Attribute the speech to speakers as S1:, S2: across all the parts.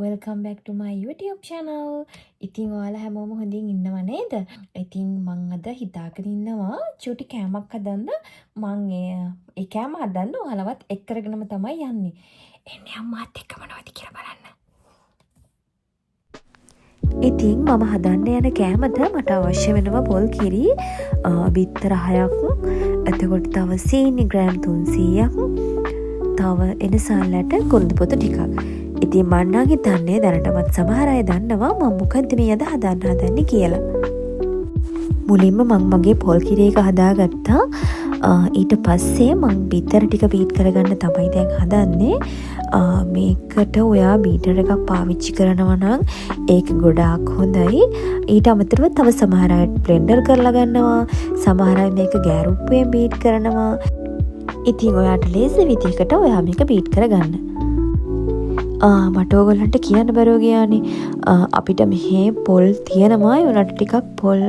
S1: welcome back to my YouTube channel. ඉතින් ඔයාලා හැමෝම හොඳින් ඉන්නව නේද? ඉතින් මං අද හිතාගෙන ඉන්නවා චූටි කෑමක් හදන්න. මං ඒ කෑම හදන්න ඔයාලවත් එක් කරගෙනම තමයි යන්නේ. එන්නේ අම්මාත් එක්ක මොනවද කියලා බලන්න. ඉතින් මම හදන්න යන කෑමට මට අවශ්‍ය වෙනවා පොල් කිරි බිත්තර 6ක්, එතකොට තව සීනි ග්‍රෑම් 300ක්, තව එනසාල්ලට කුරුඳු පොතු ටිකක්. ඉතින් මම නම් හිතන්නේ දැනටමත් සමහර අය දන්නවා මම මොකද්ද මේ අද හදන්නේ කියලා. මුලින්ම මම මගේ පොල් කිරි එක හදාගත්තා. ඊට පස්සේ මම බිත්තර ටික බීට් කරගන්න තමයි දැන් හදන්නේ. මේකට ඔයා බීටර් එකක් පාවිච්චි කරනවා නම් ඒක ගොඩාක් හොඳයි. ඊට අමතරව තව සමහර අය බ්ලෙන්ඩර් කරලා ගන්නවා. සමහර අය මේක ගෑරුප්පුවෙන් බීට් කරනවා. ඉතින් ඔයාට ලේසි විදිහකට ඔයා මේක බීට් කරගන්න. මට ඕගොල්ලන්ට කියන්න බැරුව ගියානේ. අපිට මෙහි පොල් තියෙනවා. ඒ උනට ටිකක් පොල්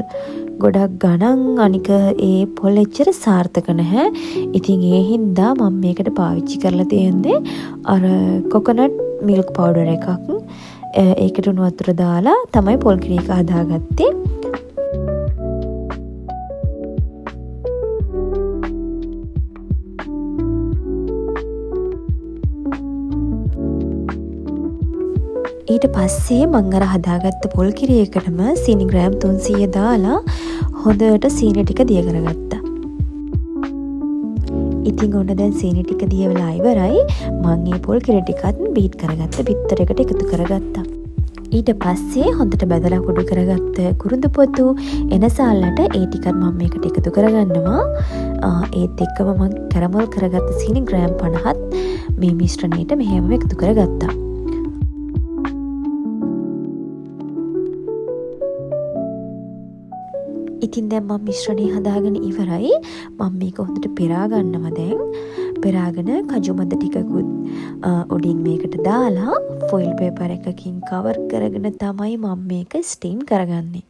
S1: ගොඩක් ගණන්, අනික ඒ පොල් එච්චර සාර්ථක නැහැ. ඉතින් ඒ හින්දා මම මේකට පාවිච්චි කරලා තියෙන්නේ අර කොකනට් මිල්ක් පවුඩර් එකක්. ඒකට උණු වතුර දාලා තමයි පොල් කිරි එක හදාගත්තේ. ඊට පස්සේ මං අර හදාගත්ත පොල් කිරි එකටම සීනි ග්‍රෑම් 300 දාලා හොඳට සීනි ටික දිය කරගත්තා. ඉතින් ඔන්න දැන් සීනි ටික දිය වෙලා ඉවරයි. මං මේ පොල් කිරි ටිකත් බීට් කරගත්ත බිත්තර එකට එකතු කරගත්තා. ඊට පස්සේ හොඳට බැදලා කුඩු කරගත්ත කුරුඳු පොතු එනසාල්ලට ඒ ටිකත් මම මේකට එකතු කරගන්නවා. ඒත් එක්කම මං කැරමල් කරගත්ත සීනි ග්‍රෑම් 50ත් මේ මිශ්‍රණයට මෙහෙම එකතු කරගත්තා. ඉතින් දැන් මම මිශ්‍රණය හදාගෙන ඉවරයි. මම මේක හොඳට පෙරා ගන්නවා දැන්. පෙරාගෙන කජු මද ටිකකුත් උඩින් මේකට දාලා ෆොයිල් පේපර් එකකින් කවර් කරගෙන තමයි මම මේක ස්ටීම් කරගන්නේ.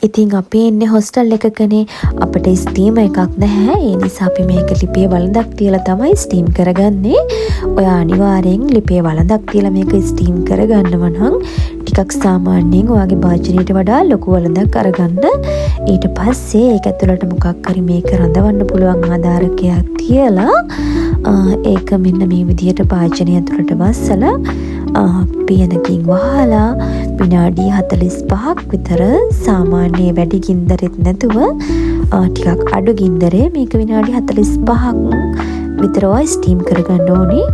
S1: ඉතින් අපි ඉන්නේ හොස්ටල් එකකනේ. අපිට ස්ටීම් එකක් නැහැ. ඒ නිසා අපි මේක ලිපේ වළඳක් තියලා තමයි ස්ටීම් කරගන්නේ. ඔයා අනිවාර්යෙන් ලිපේ වළඳක් තියලා මේක ස්ටීම් කරගන්නව නම් ටිකක් සාමාන්‍යයෙන් ඔයාගේ භාජනයට වඩා ලොකු වළඳක් අරගන්න. ඊට පස්සේ ඒක ඇතුළට මොකක් හරි මේක රඳවන්න පුළුවන් ආධාරකයක් තියලා ඒක මෙන්න මේ විදිහට භාජනය ඇතුළට බස්සලා පියනකින් වහලා විනාඩි 45ක් විතර සාමාන්‍ය වැඩි ගින්දරෙත් නැතුව ටිකක් අඩු ගින්දරේ මේක විනාඩි 45ක් විතර ස්ටීම් කරගන්න ඕනේ.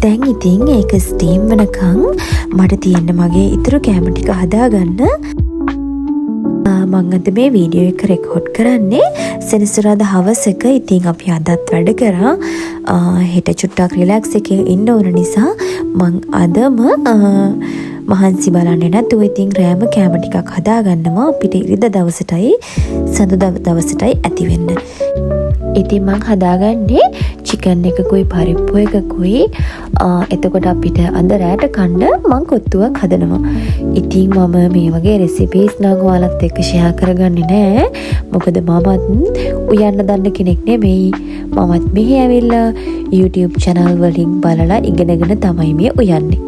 S1: දැන් ඉතින් ඒක ස්ටීම් වෙනකන් මට තියෙන්න මගේ ඉතුරු කෑම ටික හදාගන්න. මං අද මේ වීඩියෝ එක රෙකෝඩ් කරන්නේ සෙනසුරාදා හවසක. ඉතින් අපි අදත් වැඩ කරා. හෙට චුට්ටක් රිලැක්ස් එකේ ඉන්න ඕන නිසා මං අදම මහන්සි බලන්නේ නැතුව ඉතින් රෑම කෑම ටිකක් හදාගන්නවා. අපිට ඉරිදා දවසටයි සඳුදා දවසටයි ඇති වෙන්න. ඉතින් මං හදාගන්නේ චිකන් එකකුයි පරිප්පු එකකුයි. එතකොට අපිට අද රෑට කන්න මං කොත්තුවක් හදනවා. ඉතින් මම මේ වගේ රෙසිපීස් නම් ඔයාලත් එක්ක ෂෙයා කරගන්නේ නෑ. මොකද මමත් උයන්න දන්න කෙනෙක් නෙමෙයි. මමත් මෙහි ඇවිල්ලා YouTube channel වලින් බලලා ඉගෙනගෙන තමයි මේ උයන්නේ.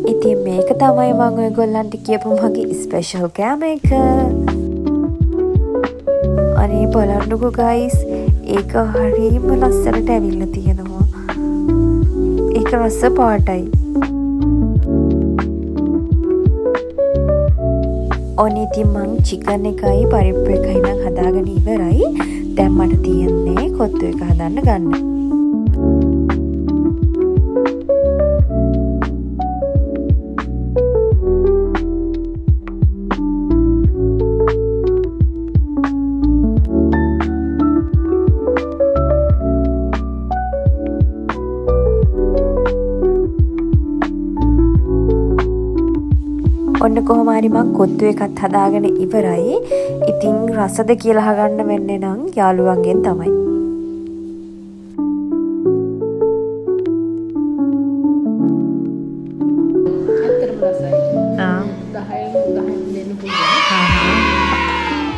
S1: ඉතින් මේක තමයි මම ඔයගොල්ලන්ට කියපු මගේ ස්පෙෂල් කෑම එක. අනේ බලන්නකෝ ගයිස්, ඒක හරියම ලස්සනට ඇවිල්ලා තියෙනවා. ඒක රස පාටයි. ඔනේ ඉතින් මං චිකන් එකයි පරිප්පු එකයි නම් හදාගෙන ඉවරයි. දැන් මට තියෙන්නේ කොත්තු එක හදන්න ගන්න. ඔන්න කොහොම හරි මං කොත්තු එකත් හදාගෙන ඉවරයි. ඉතින් රසද කියලා අහගන්න වෙන්නේ නම් යාළුවන්ගෙන් තමයි.
S2: ඇත්තටම රසයි. 10 දෙන්න පුළුවන්.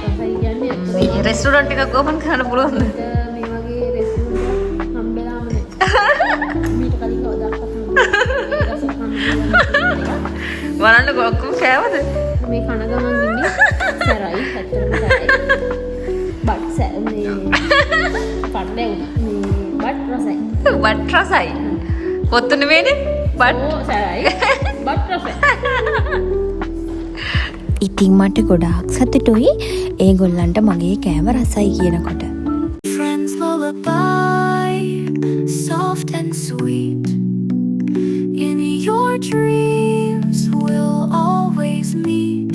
S2: රසයි කියන්නේ
S1: මේ රෙස්ටුරන්ට් එකක් ඕපන් කරන්න පුළුවන්ද?
S2: මේ වගේ රෙස්ටුරන්ට් හම්බෙලාම නැහැ. මීට කලින් කවදාවත් හම්බෙන්නේ රස හම්බෙන්නේ
S1: බලන්න ඔක්කොම කෑවද?
S2: මේ කන ගමන් ඉන්නේ සැරයි ඇත්තටම සැරයි. බට් මේ පඩේ මේ බට් රසයි.
S1: බට් රසයි. කොත්තු නෙමෙයිනේ. බට්
S2: සැරයි. බට් රසයි.
S1: ඉතින් මට ගොඩාක් සතුටුයි ඒගොල්ලන්ට මගේ කෑම රසයි කියනකොට.
S3: Friends lullaby, soft and sweet. In your dreams we'll always meet,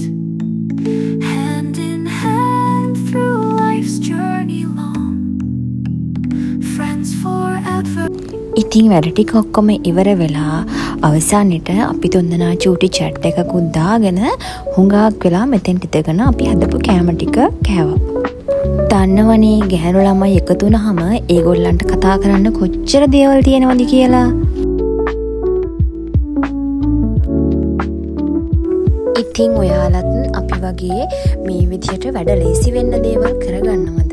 S3: hand in hand through life's journey long. Friends forever.
S1: ඉතින් වැඩ ටික ඔක්කොම ඉවර වෙලා අවසානෙට අපි තුන්දෙනා චූටි චැට් එකකුත් දාගෙන හුඟක් වෙලා මෙතෙන්ට ඉඳගෙන අපි හදපු කෑම ටික කෑවා. දන්නවනේ ගැහැණු ළමයි එකතු වුණාම ඒගොල්ලන්ට කතා කරන්න කොච්චර දේවල් තියෙනවද කියලා. ඉතින් ඔයාලත් අපි වගේ මේ විදිහට වැඩ ලේසි වෙන්න දේවල් කරගන්නවද?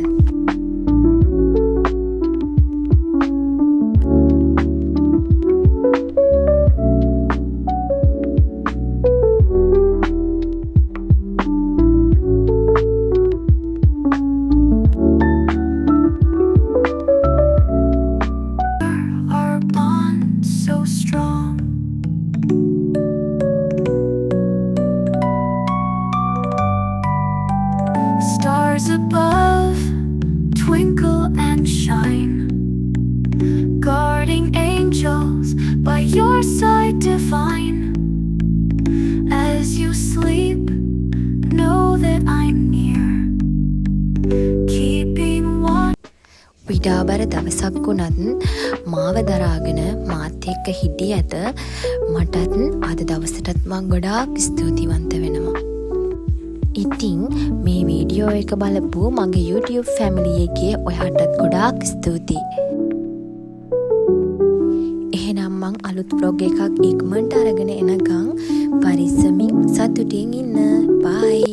S3: Our bond so strong. Stars above twinkle and shine, guarding angels by your side divine. As you sleep, know that I'm near, keeping watch.
S1: විඩාබර දවසක් වුණත් මාව දරාගෙන මාත් එක්ක හිටිය ඇත. මටත් අද දවසටත් මං ගොඩාක් ස්තුතිවන්ත වෙනවා. ඉතින් මේ වීඩියෝ එක බලපු මගේ YouTube ෆැමිලි එකේ ඔයාටත් ගොඩාක් ස්තුතියි. එහෙනම් මං අලුත් vlog එකක් ඉක්මනට අරගෙන එනකම් පරිස්සමින් සතුටින් ඉන්න. බයි.